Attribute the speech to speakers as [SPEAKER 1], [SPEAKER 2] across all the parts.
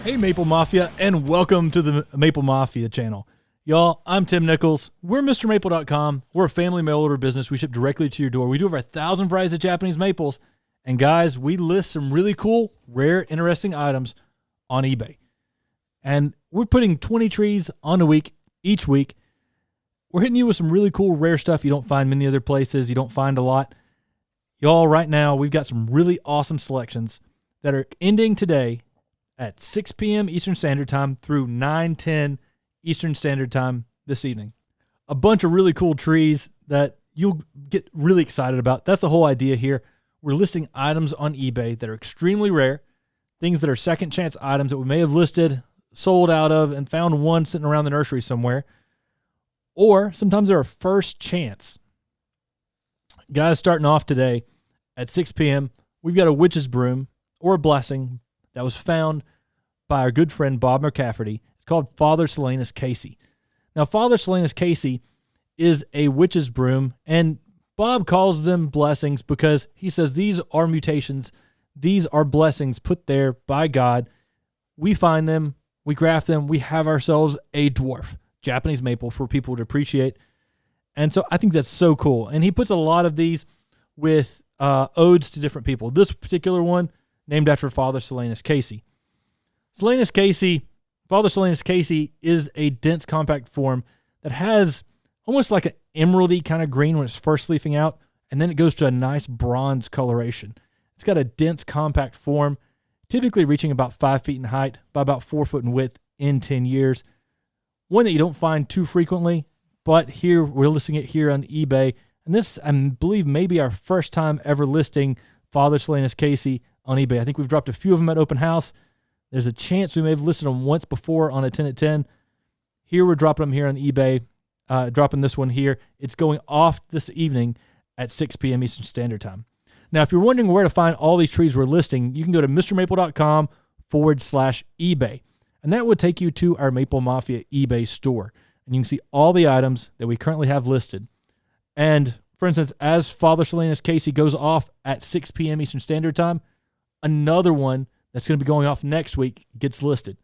[SPEAKER 1] Hey Maple Mafia, and welcome to the Maple Mafia channel. Y'all, I'm Tim Nichols. We're MrMaple.com. We're a family mail order business. We ship directly to your door. We do over 1,000 varieties of Japanese maples. And guys, we list some really cool, rare, interesting items on eBay. And we're putting 20 trees on a week, each week. We're hitting you with some really cool, rare stuff you don't find many other places. You don't find a lot. Y'all, right now, we've got some really awesome selections that are ending today at 6 p.m. Eastern Standard Time through 9:10 Eastern Standard Time this evening. A bunch of really cool trees that you'll get really excited about. That's the whole idea here. We're listing items on eBay that are extremely rare, things that are second chance items that we may have listed, sold out of, and found one sitting around the nursery somewhere. Or sometimes they're a first chance. Guys, starting off today at 6 p.m., we've got a witch's broom or a blessing that was found by our good friend Bob McCafferty. It's called Father Selus Casey. Now, Father Selus Casey is a witch's broom, and Bob calls them blessings because he says these are mutations. These are blessings put there by God. We find them, we graft them, we have ourselves a dwarf Japanese maple for people to appreciate. And so I think that's so cool. And he puts a lot of these with odes to different people. This particular one, named after Father Selus Casey. Father Selus Casey is a dense compact form that has almost like an emeraldy kind of green when it's first leafing out, and then it goes to a nice bronze coloration. It's got a dense compact form, typically reaching about 5 feet in height by about 4 foot in width in 10 years. One that you don't find too frequently, but here we're listing it here on eBay. And this, I believe, may be our first time ever listing Father Selus Casey on eBay. I think we've dropped a few of them at open house. There's a chance we may have listed them once before on a 10 at 10. Here we're dropping them here on eBay, dropping this one here. It's going off this evening at 6 p.m. Eastern Standard Time. Now, if you're wondering where to find all these trees we're listing, you can go to MrMaple.com/eBay. And that would take you to our Maple Mafia eBay store. And you can see all the items that we currently have listed. And for instance, as Father Selus Casey goes off at 6 p.m. Eastern Standard Time, another one that's going to be going off next week gets listed.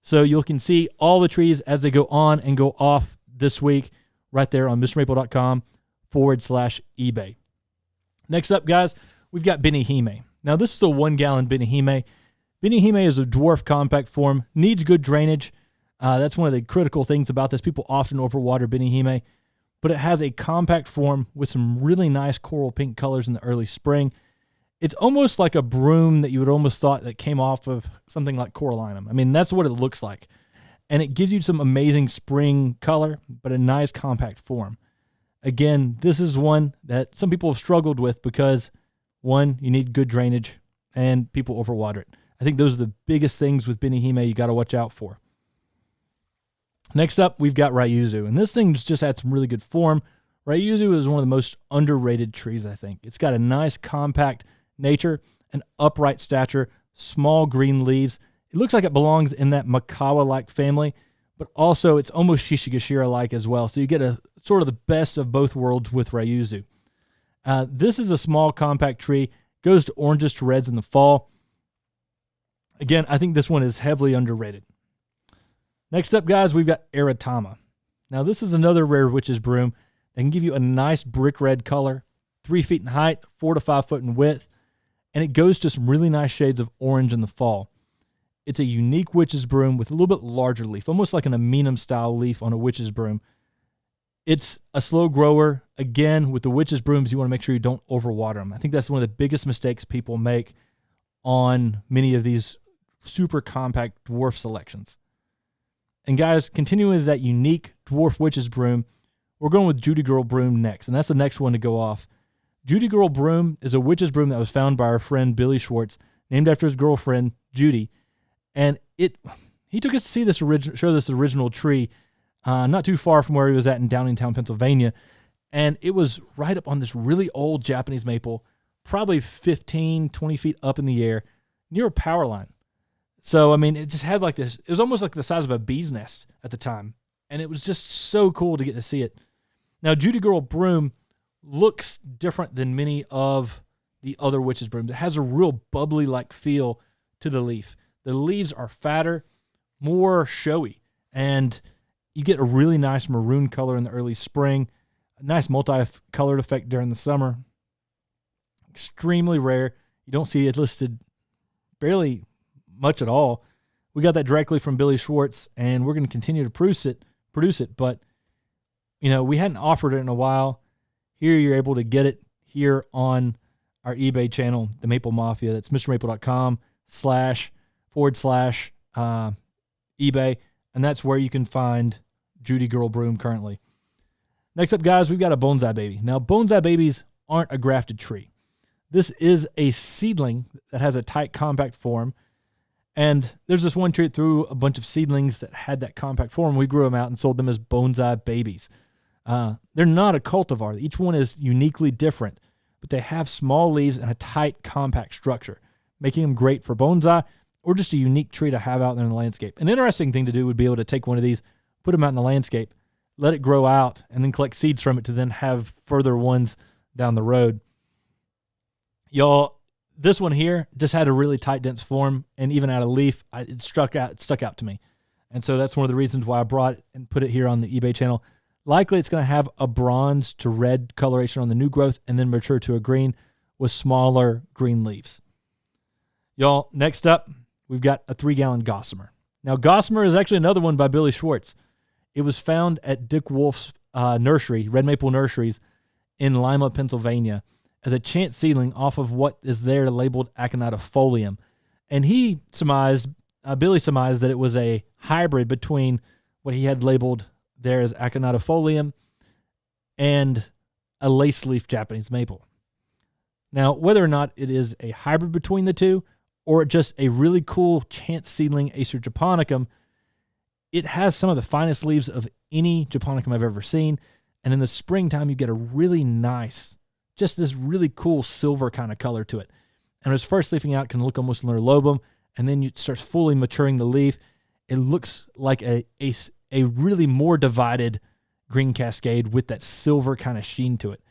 [SPEAKER 1] So you can see all the trees as they go on and go off this week right there on MrMaple.com/eBay. Next up, guys, we've got Benihime. Now, this is a 1 gallon Benihime. Benihime is a dwarf compact form, needs good drainage. That's one of the critical things about this. People often overwater Benihime, but it has a compact form with some really nice coral pink colors in the early spring. It's almost like a broom that you would almost thought that came off of something like corallinum. I mean, that's what it looks like. And it gives you some amazing spring color, but a nice compact form. Again, this is one that some people have struggled with because, one, you need good drainage, and people overwater it. I think those are the biggest things with Benihime you got to watch out for. Next up, we've got Ruzu, and this thing's just had some really good form. Ruzu is one of the most underrated trees, I think. It's got a nice compact nature, an upright stature, small green leaves. It looks like it belongs in that Makawi-like family, but also it's almost Shishigashira-like as well. So you get a sort of the best of both worlds with Ruzu. This is a small compact tree, goes to oranges to reds in the fall. Again, I think this one is heavily underrated. Next up, guys, we've got Aatama. Now, this is another rare witch's broom that can give you a nice brick red color, 3 feet in height, 4 to 5 foot in width, and it goes to some really nice shades of orange in the fall. It's a unique witch's broom with a little bit larger leaf, almost like an aminum-style leaf on a witch's broom. It's a slow grower. Again, with the witch's brooms, you want to make sure you don't overwater them. I think that's one of the biggest mistakes people make on many of these super compact dwarf selections. And guys, continuing with that unique dwarf witch's broom, we're going with Judy Girl Broom next, and that's the next one to go off. Judy Girl Broom is a witch's broom that was found by our friend Billy Schwartz, named after his girlfriend, Judy. And he took us to see this original tree not too far from where he was at in Downingtown, Pennsylvania. And it was right up on this really old Japanese maple, probably 15, 20 feet up in the air, near a power line. So, I mean, it just had like this, it was almost like the size of a bee's nest at the time. And it was just so cool to get to see it. Now, Judy Girl Broom looks different than many of the other witch's brooms. It has a real bubbly-like feel to the leaf. The leaves are fatter, more showy, and you get a really nice maroon color in the early spring, a nice multi-colored effect during the summer. Extremely rare. You don't see it listed barely much at all. We got that directly from Billy Schwartz, and we're going to continue to produce it. But, you know, we hadn't offered it in a while. Here you're able to get it here on our eBay channel, the Maple Mafia. That's mrmaple.com//eBay, and that's where you can find Judy Girl Broom currently. Next up, guys, we've got a bonsai baby. Now, bonsai babies aren't a grafted tree. This is a seedling that has a tight, compact form. And there's this one tree that threw a bunch of seedlings that had that compact form. We grew them out and sold them as bonsai babies. They're not a cultivar. Each one is uniquely different, but they have small leaves and a tight, compact structure, making them great for bonsai or just a unique tree to have out there in the landscape. An interesting thing to do would be able to take one of these, put them out in the landscape, let it grow out, and then collect seeds from it to then have further ones down the road. Y'all, this one here just had a really tight, dense form, and even out of leaf, it stuck out to me. And so that's one of the reasons why I brought it and put it here on the eBay channel. Likely it's going to have a bronze to red coloration on the new growth and then mature to a green with smaller green leaves. Y'all, next up, we've got a 3-gallon Gossamer. Now, Gossamer is actually another one by Billy Schwartz. It was found at Dick Wolf's nursery, Red Maple Nurseries, in Lima, Pennsylvania, as a chance seedling off of what is there labeled Aconitifolium. And he surmised, Billy surmised, that it was a hybrid between what he had labeled there as Aconitifolium and a lace leaf Japanese maple. Now, whether or not it is a hybrid between the two or just a really cool chance seedling Acer japonicum, it has some of the finest leaves of any japonicum I've ever seen. And in the springtime, you get a really nice, just this really cool silver kind of color to it. And as first leafing out, it can look almost like a lobum, and then it starts fully maturing the leaf. It looks like a really more divided green cascade with that silver kind of sheen to it.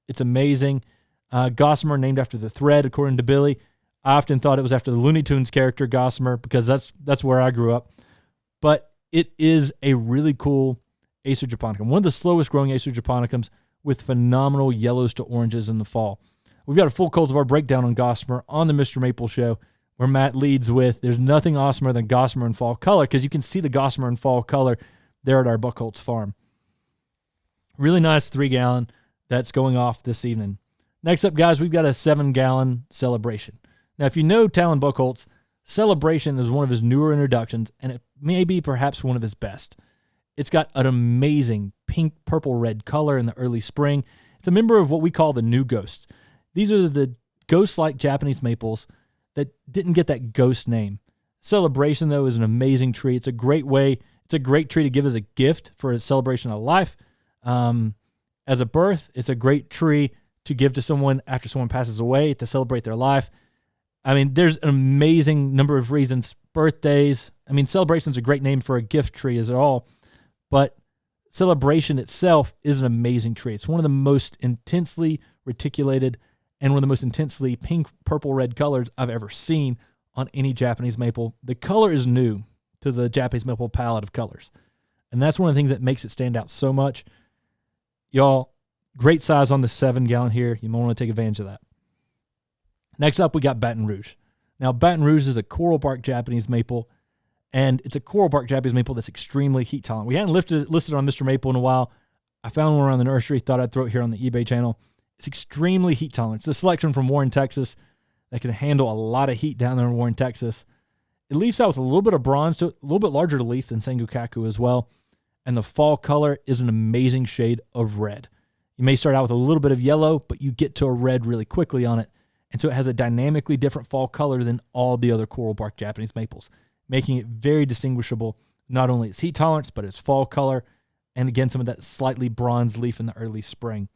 [SPEAKER 1] It's amazing. Gossamer named after the thread, according to Billy. I often thought it was after the Looney Tunes character Gossamer because that's where I grew up. But it is a really cool Acer japonicum, one of the slowest growing Acer japonicums with phenomenal yellows to oranges in the fall. We've got a full cultivar breakdown on Gossamer on the Mr. Maple Show, where Matt leads with, there's nothing awesomer than Gossamer in fall color, because you can see the Gossamer in fall color there at our Buckholtz farm. Really nice 3-gallon that's going off this evening. Next up, guys, we've got a 7-gallon Celebration. Now, if you know Talon Buckholtz, Celebration is one of his newer introductions, and it may be perhaps one of his best. It's got an amazing pink, purple, red color in the early spring. It's a member of what we call the new ghosts. These are the ghost-like Japanese maples that didn't get that ghost name. Celebration, though, is an amazing tree. It's a great tree to give as a gift for a celebration of life. As a birth, it's a great tree to give to someone after someone passes away to celebrate their life. I mean, there's an amazing number of reasons. Birthdays. I mean, Celebration's a great name for a gift tree as all. But Celebration itself is an amazing tree. It's one of the most intensely reticulated and one of the most intensely pink, purple, red colors I've ever seen on any Japanese maple. The color is new to the Japanese maple palette of colors. And that's one of the things that makes it stand out so much. Y'all, great size on the 7-gallon here. You might want to take advantage of that. Next up, we got Baton Rouge. Now, Baton Rouge is a coral bark Japanese maple, and it's a coral bark Japanese maple that's extremely heat tolerant. We hadn't listed on Mr. Maple in a while. I found one around the nursery, thought I'd throw it here on the eBay channel. It's extremely heat tolerant. It's a selection from Warren, Texas that can handle a lot of heat down there in Warren, Texas. It leaves out with a little bit of bronze to it, a little bit larger leaf than Sengokaku as well. And the fall color is an amazing shade of red. You may start out with a little bit of yellow, but you get to a red really quickly on it. And so it has a dynamically different fall color than all the other coral bark Japanese maples, making it very distinguishable, not only its heat tolerance, but its fall color, and again, some of that slightly bronze leaf in the early spring.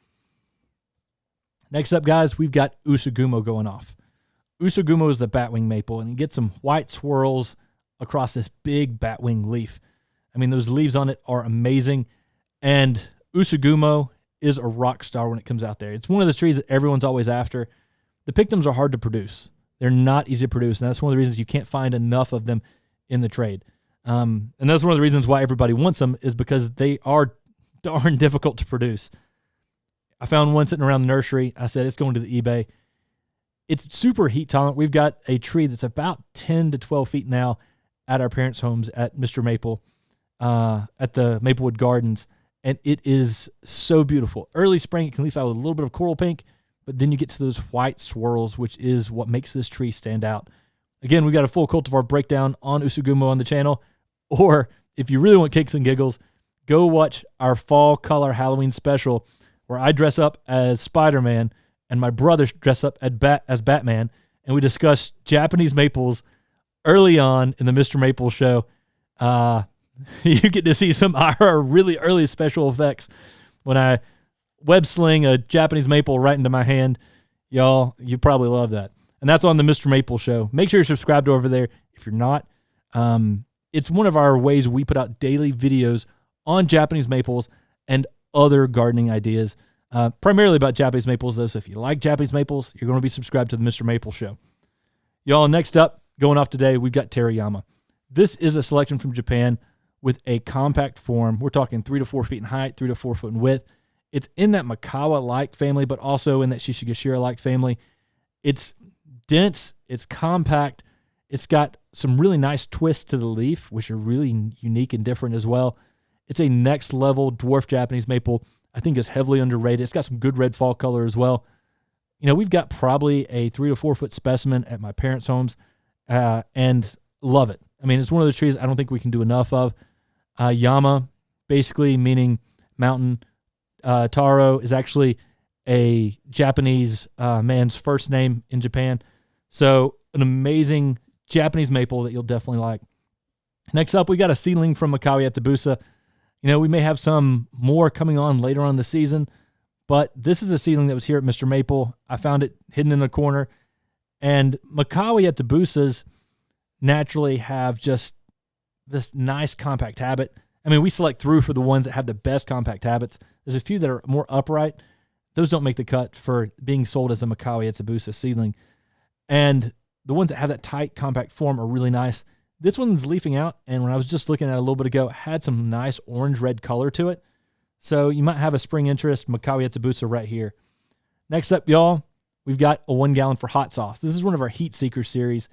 [SPEAKER 1] Next up, guys, we've got Usugumo going off. Usugumo is the batwing maple, and you get some white swirls across this big batwing leaf. I mean, those leaves on it are amazing, and Usugumo is a rock star when it comes out there. It's one of the trees that everyone's always after. The pictums are hard to produce. They're not easy to produce, and that's one of the reasons you can't find enough of them in the trade. And that's one of the reasons why everybody wants them, is because they are darn difficult to produce. I found one sitting around the nursery. I said, it's going to the eBay. It's super heat tolerant. We've got a tree that's about 10 to 12 feet now at our parents' homes at MrMaple, at the Maplewood Gardens, and it is so beautiful. Early spring, it can leaf out with a little bit of coral pink, but then you get to those white swirls, which is what makes this tree stand out. Again, we got a full cultivar breakdown on Usugumo on the channel, or if you really want kicks and giggles, go watch our fall color Halloween special where I dress up as Spider-Man and my brothers dress up as Batman, and we discuss Japanese maples early on in the MrMaple show. You get to see some of our really early special effects when I web sling a Japanese maple right into my hand. Y'all, you probably love that. And that's on the MrMaple show. Make sure you're subscribed over there if you're not. It's one of our ways we put out daily videos on Japanese maples and other gardening ideas, primarily about Japanese maples, though. So if you like Japanese maples, you're going to be subscribed to the MrMaple show. Y'all, next up, going off today, we've got Terama. This is a selection from Japan with a compact form. We're talking 3 to 4 feet in height, 3 to 4 foot in width. It's in that Makawa-like family, but also in that Shishigashira-like family. It's dense, it's compact, it's got some really nice twists to the leaf, which are really unique and different as well. It's a next-level dwarf Japanese maple. I think it's heavily underrated. It's got some good red fall color as well. You know, we've got probably a 3 to 4 foot specimen at my parents' homes, and love it. I mean, it's one of those trees I don't think we can do enough of. Yama, basically meaning mountain. Taro is actually a Japanese man's first name in Japan. So an amazing Japanese maple that you'll definitely like. Next up, we got a seedling from Makawi atusa. You know, we may have some more coming on later on in the season, but this is a seedling that was here at MrMaple. I found it hidden in a corner. And Makawi atabusas naturally have just this nice compact habit. I mean, we select through for the ones that have the best compact habits. There's a few that are more upright. Those don't make the cut for being sold as a Makawi atusa seedling. And the ones that have that tight, compact form are really nice. This one's leafing out, and when I was just looking at it a little bit ago, it had some nice orange-red color to it. So you might have a spring interest Makawi atusa right here. Next up, y'all, we've got a 1 gallon for hot sauce. This is one of our Heat Seeker series.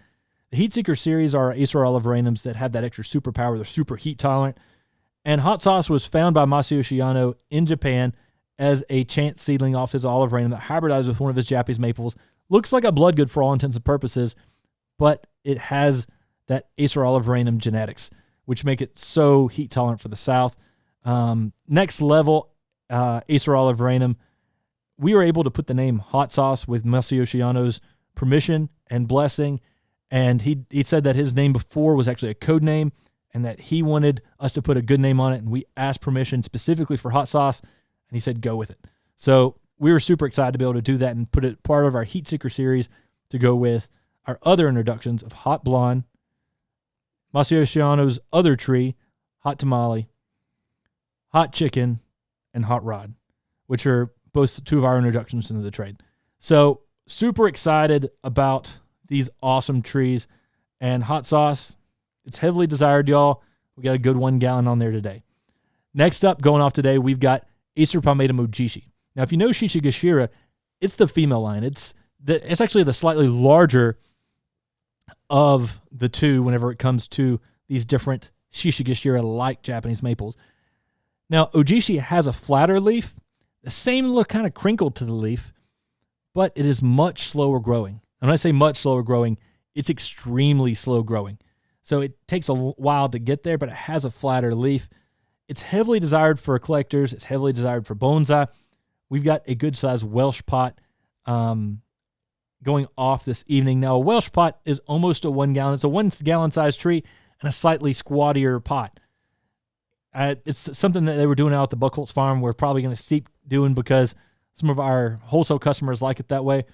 [SPEAKER 1] The Heat Seeker series are Acer oliveranums that have that extra superpower. They're super heat tolerant. And hot sauce was found by Masayoshi Yano in Japan as a chance seedling off his oliveranum that hybridized with one of his Japanese maples. Looks like a blood good for all intents and purposes, but it has that Acer oliveranum genetics, which make it so heat tolerant for the South. Next level, Acer oliveranum. We were able to put the name hot sauce with Masayoshi Yano's permission and blessing. And he said that his name before was actually a code name and that he wanted us to put a good name on it. And we asked permission specifically for hot sauce, and he said, go with it. So we were super excited to be able to do that and put it part of our Heat Seeker series to go with our other introductions of Hot Blonde, Masayoshi Yano's other tree, Hot Tamale, Hot Chicken, and Hot Rod, which are both 2 of our introductions into the trade. So super excited about these awesome trees. And hot sauce, it's heavily desired, y'all. We got a good 1 gallon on there today. Next up, going off today, we've got Acer palmatum Oishi. Now, if you know Shishigashira, it's the female line. It's actually the slightly larger of the two whenever it comes to these different Shishigashira-like Japanese maples. Now, Oishi has a flatter leaf, the same look kind of crinkled to the leaf, but it is much slower growing. And when I say much slower growing, it's extremely slow growing. So it takes a while to get there, but it has a flatter leaf. It's heavily desired for collectors. It's heavily desired for bonsai. We've got a good-sized Welsh pot going off this evening. Now, a Welsh pot is almost a 1 gallon. It's a 1 gallon size tree and a slightly squattier pot. It's something that they were doing out at the Buckholtz farm. We're probably going to keep doing because some of our wholesale customers like it that way.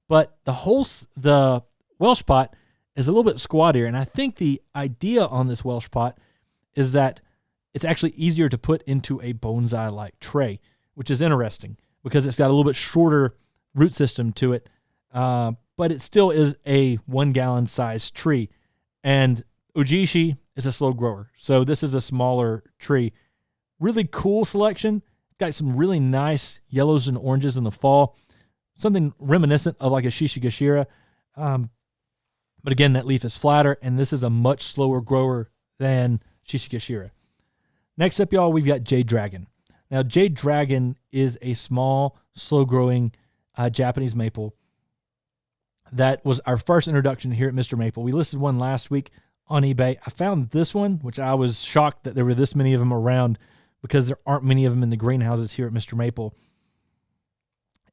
[SPEAKER 1] But the Welsh pot is a little bit squattier, and I think the idea on this Welsh pot is that it's actually easier to put into a bonsai-like tray, which is interesting because it's got a little bit shorter root system to it. but it still is a 1 gallon size tree. And Oishi is a slow grower, so this is a smaller tree. Really cool selection. Got some really nice yellows and oranges in the fall. Something reminiscent of like a Shishigashira. But again, that leaf is flatter, and this is a much slower grower than Shishigashira. Next up, y'all, we've got Jade Dragon. Now, Jade Dragon is a small, slow-growing Japanese maple. That was our first introduction here at MrMaple. We listed one last week on eBay. I found this one, which I was shocked that there were this many of them around because there aren't many of them in the greenhouses here at MrMaple.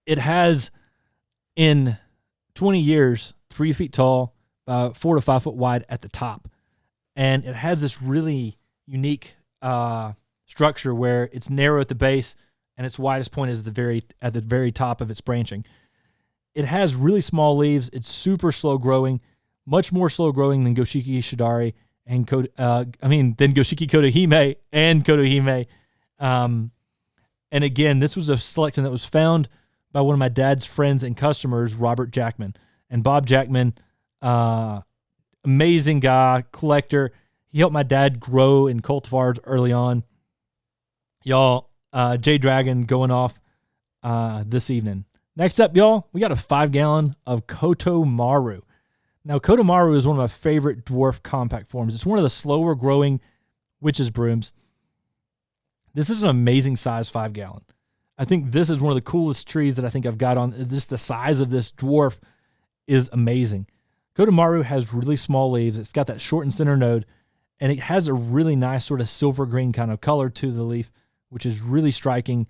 [SPEAKER 1] It has, in 20 years, 3 feet tall, 4 to 5 foot wide at the top. And it has this really unique structure where it's narrow at the base and its widest point is at the very top of its branching. It has really small leaves. It's super slow growing, much more slow growing than Goshiki Shidari and than Goshiki Kotohime and Kotohime. And again, this was a selection that was found by one of my dad's friends and customers, Robert Jackman. And Bob Jackman, amazing guy, collector. He helped my dad grow in cultivars early on. Y'all, Jade Dragon going off this evening. Next up, y'all, we got a 5 gallon of Koto Maru. Now, Koto Maru is one of my favorite dwarf compact forms. It's one of the slower growing witch's brooms. This is an amazing size 5 gallon. I think this is one of the coolest trees that I think I've got on. This, the size of this dwarf is amazing. Koto Maru has really small leaves. It's got that short and center node, and it has a really nice sort of silver green kind of color to the leaf, which is really striking.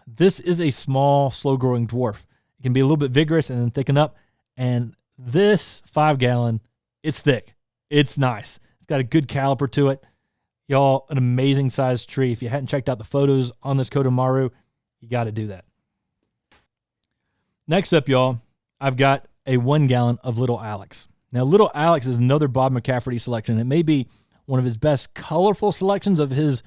[SPEAKER 1] This is a small, slow-growing dwarf. It can be a little bit vigorous and then thicken up. And this 5 gallon, it's thick. It's nice. It's got a good caliper to it. Y'all, an amazing sized tree. If you hadn't checked out the photos on this Koto Maru, you got to do that. Next up, y'all, I've got a 1 gallon of Little Alex. Now, Little Alex is another Bob McCafferty selection. It may be one of his best colorful selections of his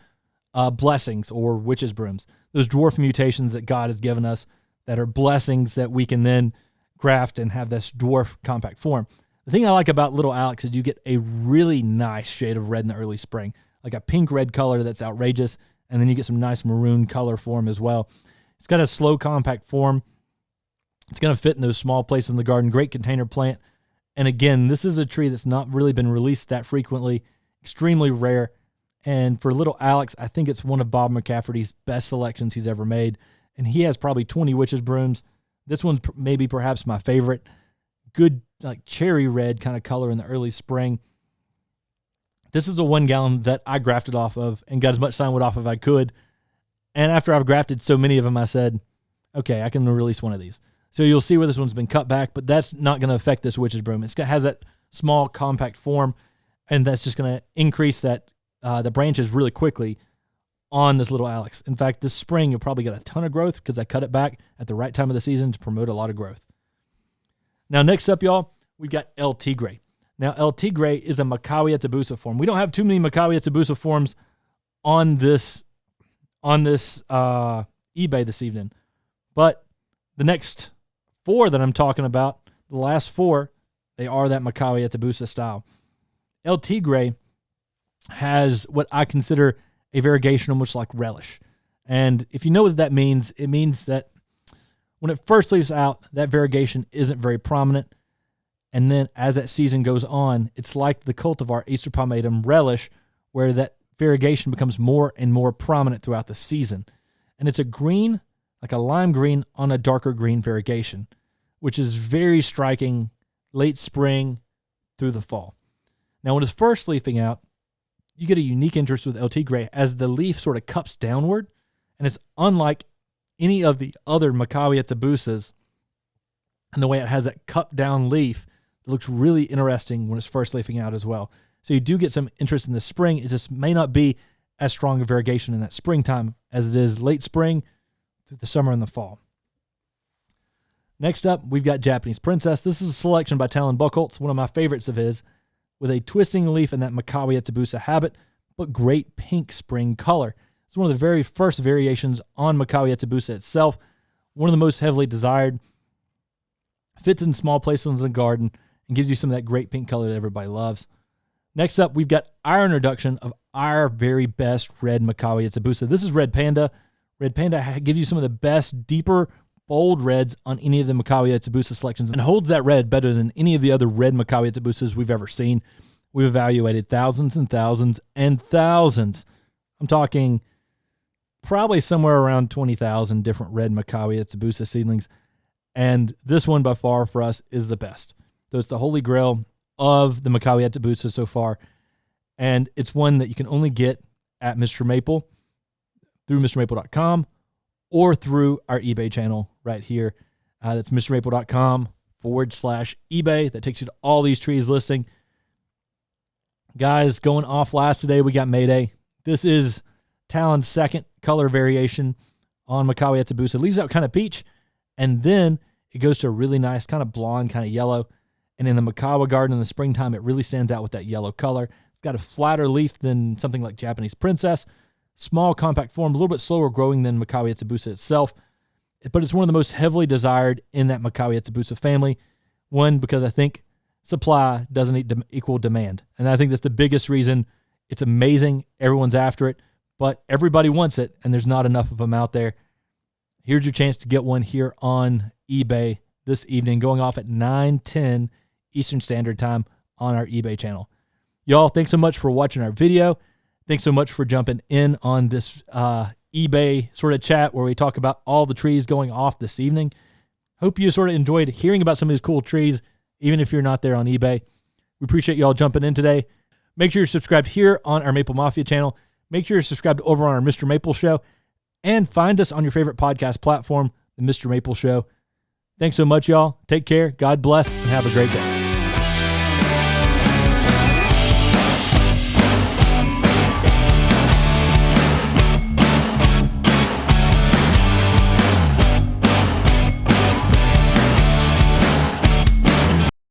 [SPEAKER 1] blessings or witches' brooms. Those dwarf mutations that God has given us that are blessings that we can then graft and have this dwarf compact form. The thing I like about Little Alex is you get a really nice shade of red in the early spring, like a pink-red color that's outrageous, and then you get some nice maroon color form as well. It's got a slow compact form. It's going to fit in those small places in the garden. Great container plant. And again, this is a tree that's not really been released that frequently, extremely rare. And for Little Alex, I think it's one of Bob McCafferty's best selections he's ever made. And he has probably 20 witches' brooms. This one's maybe perhaps my favorite. Good, like cherry red kind of color in the early spring. This is a 1 gallon that I grafted off of and got as much signwood off as I could. And after I've grafted so many of them, I said, okay, I can release one of these. So you'll see where this one's been cut back, but that's not going to affect this witch's broom. It has that small compact form, and that's just going to increase that the branches really quickly on this Little Alex. In fact, this spring you'll probably get a ton of growth because I cut it back at the right time of the season to promote a lot of growth. Now, next up, y'all, we've got El Tigre. Now, El Tigre is a Makawi Atusa form. We don't have too many Makawi Atusa forms on this eBay this evening, but the next 4 that I'm talking about, the last 4, they are that Makawi Atusa style. El Tigre has what I consider a variegation almost like relish. And if you know what that means, it means that when it first leaves out, that variegation isn't very prominent. And then as that season goes on, it's like the cultivar Acer palmatum relish, where that variegation becomes more and more prominent throughout the season. And it's a green, like a lime green on a darker green variegation, which is very striking late spring through the fall. Now, when it's first leafing out, you get a unique interest with El Tigre as the leaf sort of cups downward, and it's unlike any of the other Makawi Atabusas and the way it has that cup down leaf that looks really interesting when it's first leafing out as well. So you do get some interest in the spring. It just may not be as strong a variegation in that springtime as it is late spring through the summer and the fall. Next up, we've got Japanese Princess. This is a selection by Talon Buchholz, one of my favorites of his, with a twisting leaf in that Makawi Atusa habit, but great pink spring color. It's one of the very first variations on Makawi Atusa itself, one of the most heavily desired. Fits in small places in the garden and gives you some of that great pink color that everybody loves. Next up, we've got our introduction of our very best red Makawi Atsubusa. This is Red Panda. Red Panda gives you some of the best, deeper, bold reds on any of the Makawi Atsubusa selections and holds that red better than any of the other red Makawi Atsubusas we've ever seen. We've evaluated thousands and thousands and thousands. I'm talking probably somewhere around 20,000 different red Makawi Atsubusa seedlings. And this one by far for us is the best. So it's the holy grail of the Makawi Atsubusa so far. And it's one that you can only get at MrMaple through MrMaple.com or through our eBay channel right here. That's MrMaple.com/eBay. That takes you to all these trees listing. Guys, going off last today, we got Mayday. This is Talon's second color variation on Makawi Atsubusa. It leaves out kind of peach, and then it goes to a really nice kind of blonde, kind of yellow. And in the Makawa garden in the springtime, it really stands out with that yellow color. It's got a flatter leaf than something like Japanese Princess. Small, compact form, a little bit slower growing than Makawi Atsubusa itself. But it's one of the most heavily desired in that Makawi Atsubusa family. One, because I think supply doesn't equal demand. And I think that's the biggest reason. It's amazing. Everyone's after it. But everybody wants it, and there's not enough of them out there. Here's your chance to get one here on eBay this evening, going off at 9:10 Eastern Standard Time on our eBay channel. Y'all, thanks so much for watching our video. Thanks so much for jumping in on this eBay sort of chat where we talk about all the trees going off this evening. Hope you sort of enjoyed hearing about some of these cool trees, even if you're not there on eBay. We appreciate y'all jumping in today. Make sure you're subscribed here on our Maple Mafia channel. Make sure you're subscribed over on our Mr. Maple Show. And find us on your favorite podcast platform, the Mr. Maple Show. Thanks so much, y'all. Take care. God bless, and have a great day.